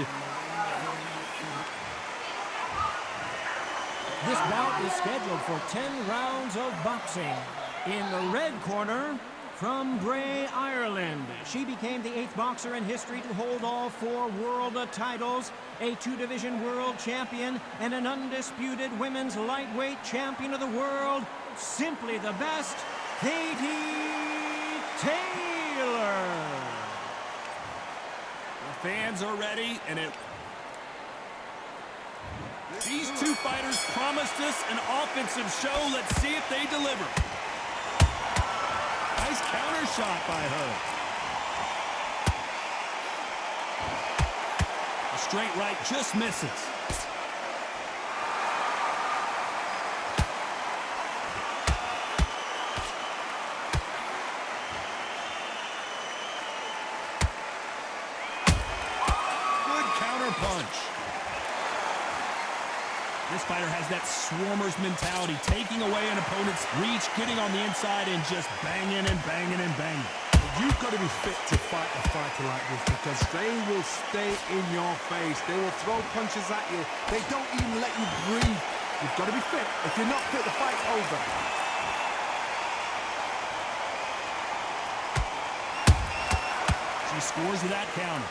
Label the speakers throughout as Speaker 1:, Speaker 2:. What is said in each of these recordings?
Speaker 1: hand.
Speaker 2: This bout is scheduled for 10 rounds of boxing. In the red corner, from Bray, Ireland, she became the 8th boxer in history to hold all 4 world titles, a 2-division world champion, and an undisputed women's lightweight champion of the world. Simply the best, Katie Taylor.
Speaker 1: The fans are ready, and these two fighters promised us an offensive show. Let's see if they deliver. Nice counter shot by her. A straight right just misses. Good counter punch. This fighter has that swarmer's mentality, taking away an opponent's reach, getting on the inside, and just banging and banging and banging.
Speaker 3: You've got to be fit to fight a fighter like this because they will stay in your face. They will throw punches at you. They don't even let you breathe. You've got to be fit. If you're not fit, the fight's over.
Speaker 1: She scores with that counter.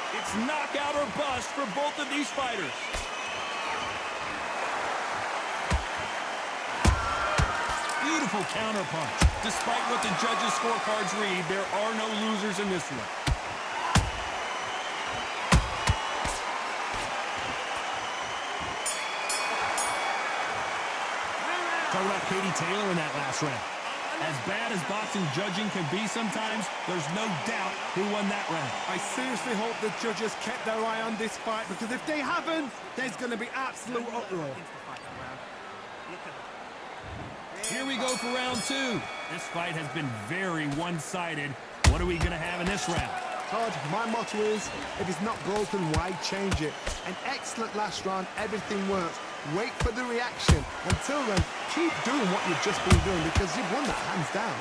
Speaker 1: It's knockout or bust for both of these fighters. Beautiful counter punch. Despite what the judges' scorecards read, there are no losers in this one. Talk about Katie Taylor in that last round. As bad as boxing judging can be sometimes, there's no doubt who won that round.
Speaker 3: I seriously hope the judges kept their eye on this fight because if they haven't, there's going to be absolute uproar.
Speaker 1: Here we go for round 2. This fight has been very one-sided. What are we going to have in this round?
Speaker 3: Todd, my motto is, if it's not broken, why change it? An excellent last round, everything works. Wait for the reaction. Until then, keep doing what you've just been doing because you've won that hands down.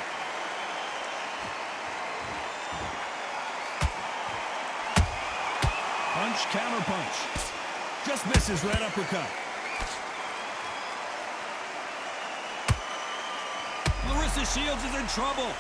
Speaker 1: Punch, counter punch. Just misses, right uppercut. Clarissa Shields is in trouble.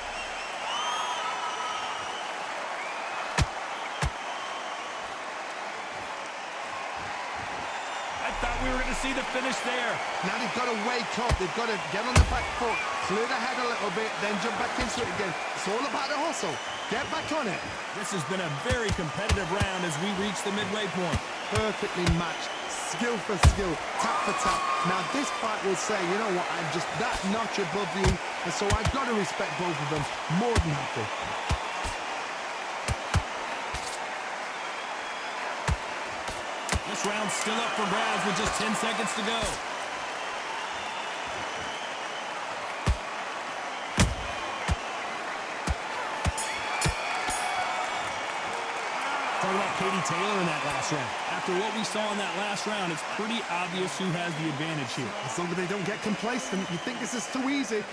Speaker 1: We were going to see the finish there.
Speaker 3: Now they've got to wake up. They've got to get on the back foot, clear the head a little bit, then jump back into it again. It's all about the hustle. Get back on it.
Speaker 1: This has been a very competitive round as we reach the midway point.
Speaker 3: Perfectly matched. Skill for skill, tap for tap. Now this fight will say, you know what, I'm just that notch above you, and so I've got to respect both of them. More than happy.
Speaker 1: This round's still up for grabs with just 10 seconds to go. Talk about Katie Taylor in that last round. After what we saw in that last round, it's pretty obvious who has the advantage here.
Speaker 3: As long as they don't get complacent, you think this is too easy.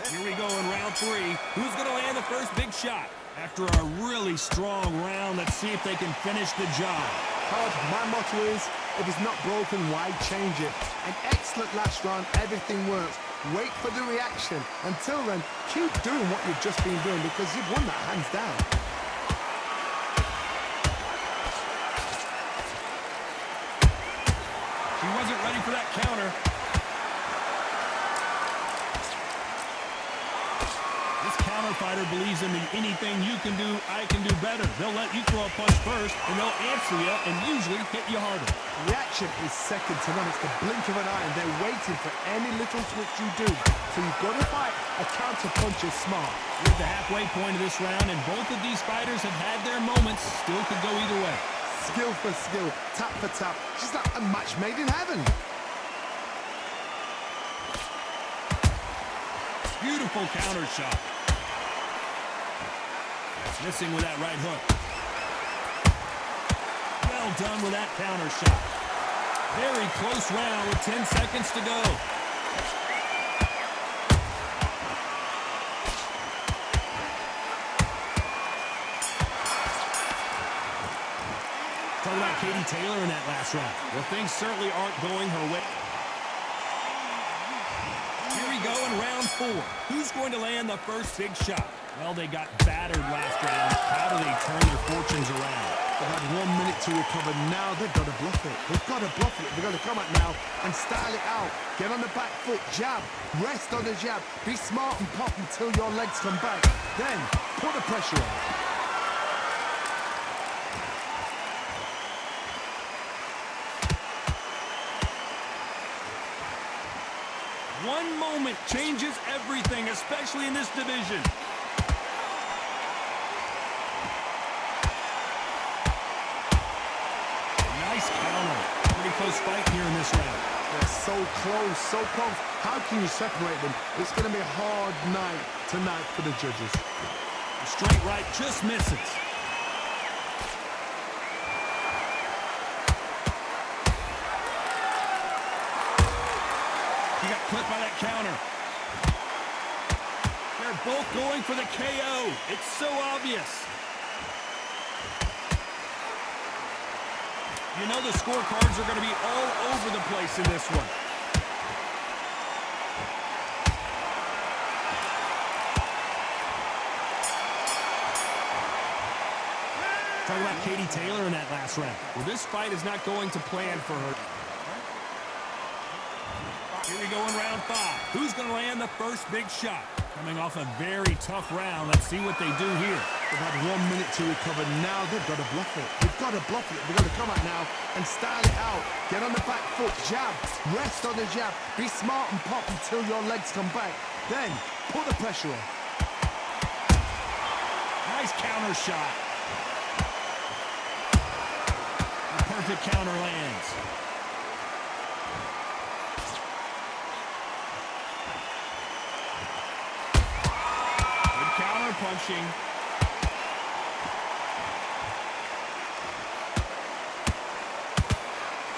Speaker 1: Here we go in round 3. Who's going to land the first big shot? After a really strong round, let's see if they can finish the job.
Speaker 3: Todd, my motto is, if it's not broken, why change it? An excellent last round, everything works. Wait for the reaction. Until then, keep doing what you've just been doing because you've won that hands down.
Speaker 1: She wasn't ready for that counter. This counter fighter believes in the anything you can do, I can do better. They'll let you throw a punch first, and they'll answer you and usually hit you harder.
Speaker 3: Reaction is second to none. It's the blink of an eye, and they're waiting for any little twitch you do. So you've got to fight. A counter punch is smart.
Speaker 1: We're at the halfway point of this round, and both of these fighters have had their moments. Still could go either way.
Speaker 3: Skill for skill, tap for tap. Just like a match made in heaven.
Speaker 1: Beautiful counter shot. Missing with that right hook. Well done with that counter shot. Very close round with 10 seconds to go. about Katie Taylor in that last round? Well, things certainly aren't going her way. Here we go in round 4. Who's going to land the first big shot? Well, they got battered last round. How do they turn their fortunes around?
Speaker 3: They've had 1 minute to recover. Now they've got to bluff it. They've got to bluff it. They've got to come out now and style it out. Get on the back foot, jab, rest on the jab. Be smart and pop until your legs come back. Then put the pressure on.
Speaker 1: One moment changes everything, especially in this division. Nice counter. Pretty close fight here in this round.
Speaker 3: They're so close, so close. How can you separate them? It's going to be a hard night tonight for the judges.
Speaker 1: The straight right just misses. He got clipped by that counter. They're both going for the KO. It's so obvious. You know the scorecards are going to be all over the place in this one. Talking about Katie Taylor in that last round. Well, this fight is not going to plan for her. Here we go in round 5. Who's going to land the first big shot? Coming off a very tough round. Let's see what they do here.
Speaker 3: They've had 1 minute to recover. Now they've got to bluff it. They've got to bluff it. They've got to come out now and style it out. Get on the back foot, jab, rest on the jab. Be smart and pop until your legs come back. Then put the pressure on.
Speaker 1: Nice counter shot. A perfect counter lands. Punching.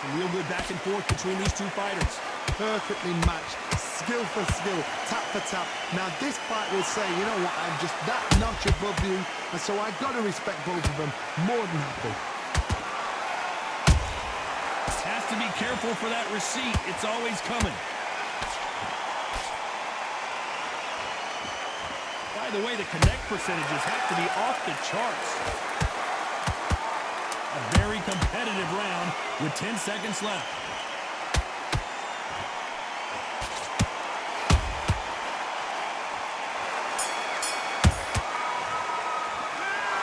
Speaker 1: Some real good back and forth between these two fighters.
Speaker 3: Perfectly matched, skill for skill, tap for tap. Now this fight will say, you know what, I'm just that notch above you, and so I got to respect both of them more than happy.
Speaker 1: Has to be careful for that receipt. It's always coming. By the way, the connect percentages have to be off the charts. A very competitive round with 10 seconds left.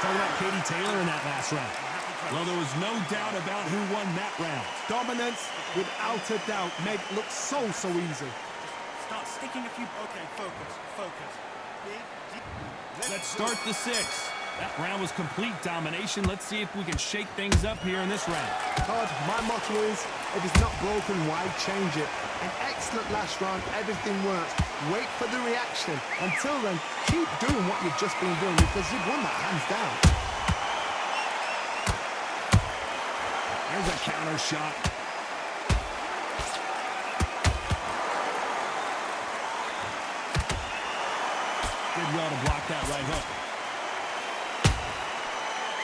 Speaker 1: Talking about Katie Taylor in that last round. Well, there was no doubt about who won that round.
Speaker 3: Dominance, without a doubt, made it look so easy.
Speaker 4: Start sticking a few... Okay, focus.
Speaker 1: Let's start the 6th. That round was complete domination. Let's see if we can shake things up here in this round.
Speaker 3: Todd, my motto is, if it's not broken, why change it? An excellent last round, everything works. Wait for the reaction. Until then, keep doing what you've just been doing because you've won that hands down.
Speaker 1: There's a counter shot. Did well to block that right hook.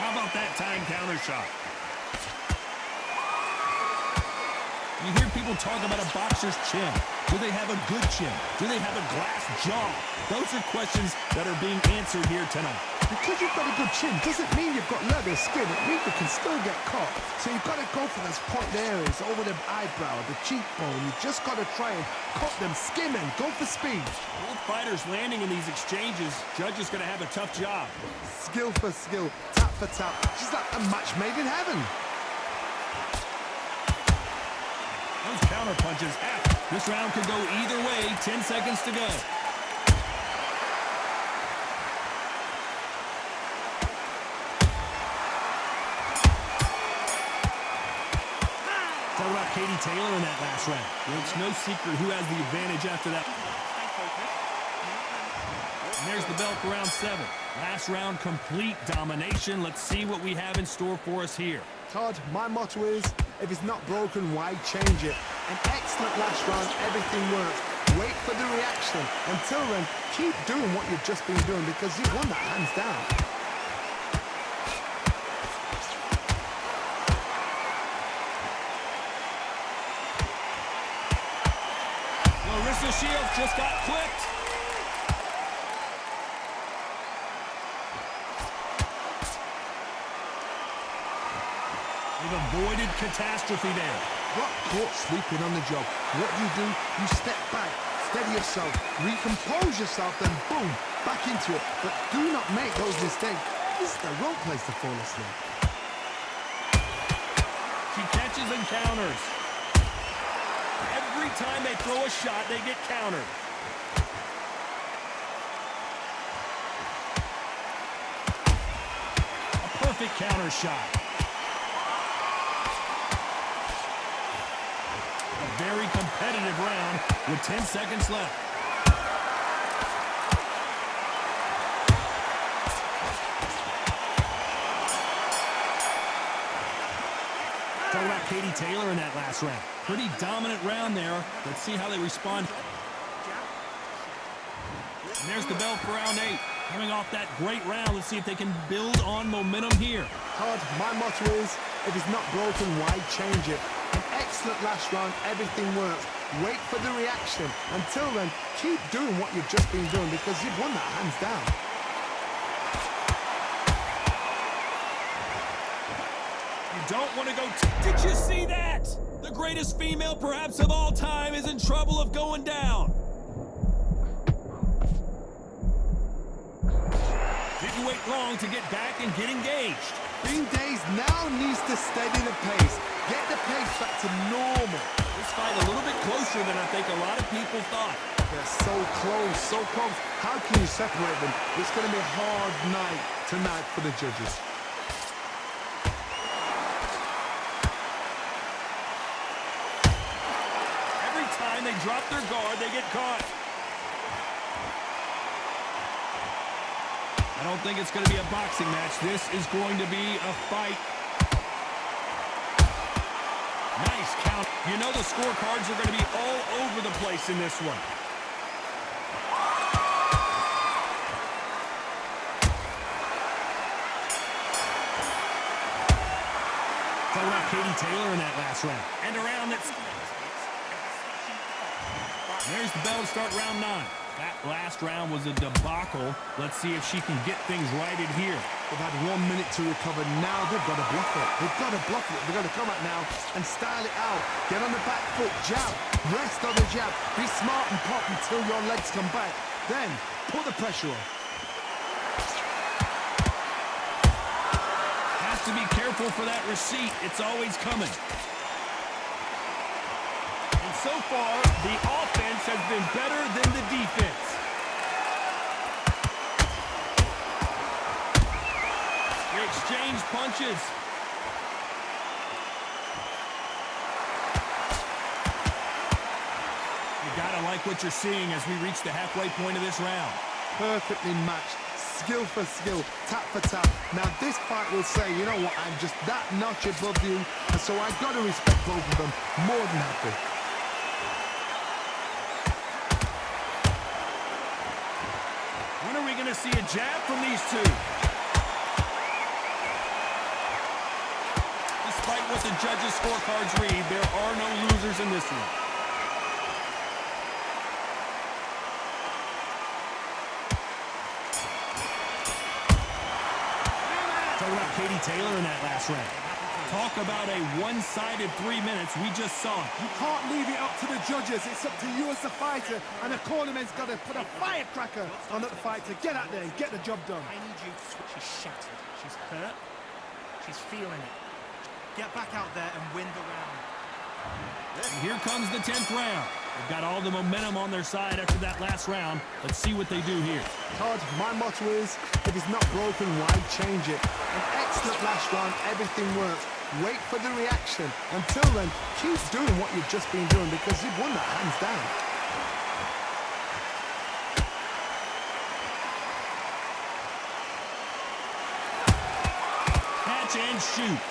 Speaker 1: How about that time counter shot? You hear people talk about a boxer's chin. Do they have a good chin? Do they have a glass jaw? Those are questions that are being answered here tonight.
Speaker 3: Because you've got a good chin doesn't mean you've got leather skin. It means you can still get caught. So you've got to go for those point areas over the eyebrow, the cheekbone. You've just got to try and cut them, skim and go for speed.
Speaker 1: Both fighters landing in these exchanges. Judge is going to have a tough job.
Speaker 3: Skill for skill, tap for tap. Just like a match made in heaven.
Speaker 1: Those counter punches. This round could go either way. 10 seconds to go. Talk about Katie Taylor in that last round. Well, it's no secret who has the advantage after that. And there's the bell for round 7. Last round, complete domination. Let's see what we have in store for us here.
Speaker 3: Todd, my motto is, if it's not broken, why change it? An excellent last round, everything works. Wait for the reaction. Until then, keep doing what you've just been doing because you've won that hands down.
Speaker 1: shields just got clipped. They've avoided catastrophe there.
Speaker 3: Got caught sleeping on the job. What do? You step back, steady yourself, recompose yourself, then boom, back into it. But do not make those mistakes. This is the wrong place to fall asleep.
Speaker 1: She catches and counters. Every time they throw a shot, they get countered. A perfect counter shot. A very competitive round with 10 seconds left. Talk about Katie Taylor in that last round. Pretty dominant round there. Let's see how they respond. And there's the bell for round 8. Coming off that great round, let's see if they can build on momentum here.
Speaker 3: Todd, my motto is, if it's not broken, why change it? An excellent last round, everything works. Wait for the reaction. Until then, keep doing what you've just been doing because you've won that hands down.
Speaker 1: Don't want to go. Did you see that? The greatest female perhaps of all time is in trouble of going down. Didn't wait long to get back and get engaged.
Speaker 3: Bean Days now needs to steady the pace. Get the pace back to normal.
Speaker 1: This fight a little bit closer than I think a lot of people thought.
Speaker 3: They're so close, so close. How can you separate them? It's going to be a hard night tonight for the judges.
Speaker 1: They drop their guard, they get caught. I don't think it's going to be a boxing match. This is going to be a fight. Nice count. You know the scorecards are going to be all over the place in this one. Talk about Katie Taylor in that last round. And a round that's... There's the bell to start round 9. That last round was a debacle. Let's see if she can get things righted here.
Speaker 3: They've had 1 minute to recover. Now they've got to bluff it. They've got to bluff it. They've got to come out now and style it out. Get on the back foot, jab. Rest on the jab. Be smart and pop until your legs come back. Then put the pressure on.
Speaker 1: Has to be careful for that receipt. It's always coming. So far, the offense has been better than the defense. They exchange punches. You gotta like what you're seeing as we reach the halfway point of this round.
Speaker 3: Perfectly matched. Skill for skill, tap for tap. Now this fight will say, you know what, I'm just that notch above you, and so I gotta respect both of them. More than happy.
Speaker 1: When are we going to see a jab from these two? Despite what the judges' scorecards read, there are no losers in this one. Talk about Katie Taylor in that last round. Talk about a one-sided 3 minutes. We just saw it.
Speaker 3: You can't leave it up to the judges. It's up to you as the fighter, and the cornerman's got to put a firecracker on the fighter. Get out there and get the job done.
Speaker 4: I need you to switch. She's shattered. She's hurt. She's feeling it. Get back out there and win the round.
Speaker 1: And here comes the 10th round. They've got all the momentum on their side after that last round. Let's see what they do here.
Speaker 3: Todd, my motto is, if it's not broken, why change it? An excellent last round, everything works. Wait for the reaction. Until then, keep doing what you've just been doing because you've won that hands down.
Speaker 1: Catch and shoot.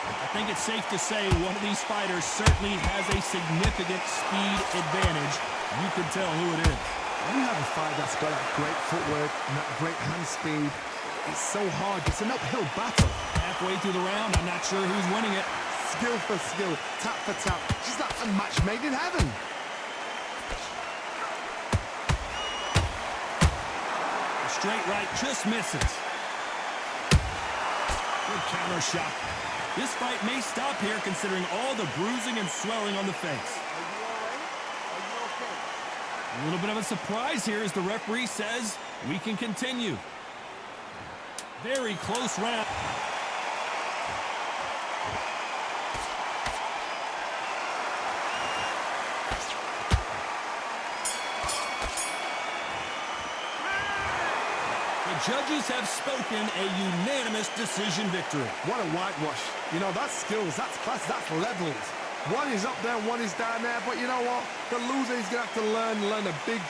Speaker 1: I think it's safe to say one of these fighters certainly has a significant speed advantage. You can tell who it is.
Speaker 3: When you have a fight that's got that great footwork and that great hand speed, it's so hard. It's an uphill battle.
Speaker 1: Halfway through the round, I'm not sure who's winning it.
Speaker 3: Skill for skill, tap for tap. Just like a match made in heaven.
Speaker 1: straight right just misses. Good counter shot. This fight may stop here considering all the bruising and swelling on the face. A little bit of a surprise here as the referee says we can continue. Very close round. The judges have spoken, a unanimous decision victory.
Speaker 3: What a whitewash. You know, that's skills, that's class, that's levels. One is up there, one is down there, but you know what? The loser is going to have to learn a big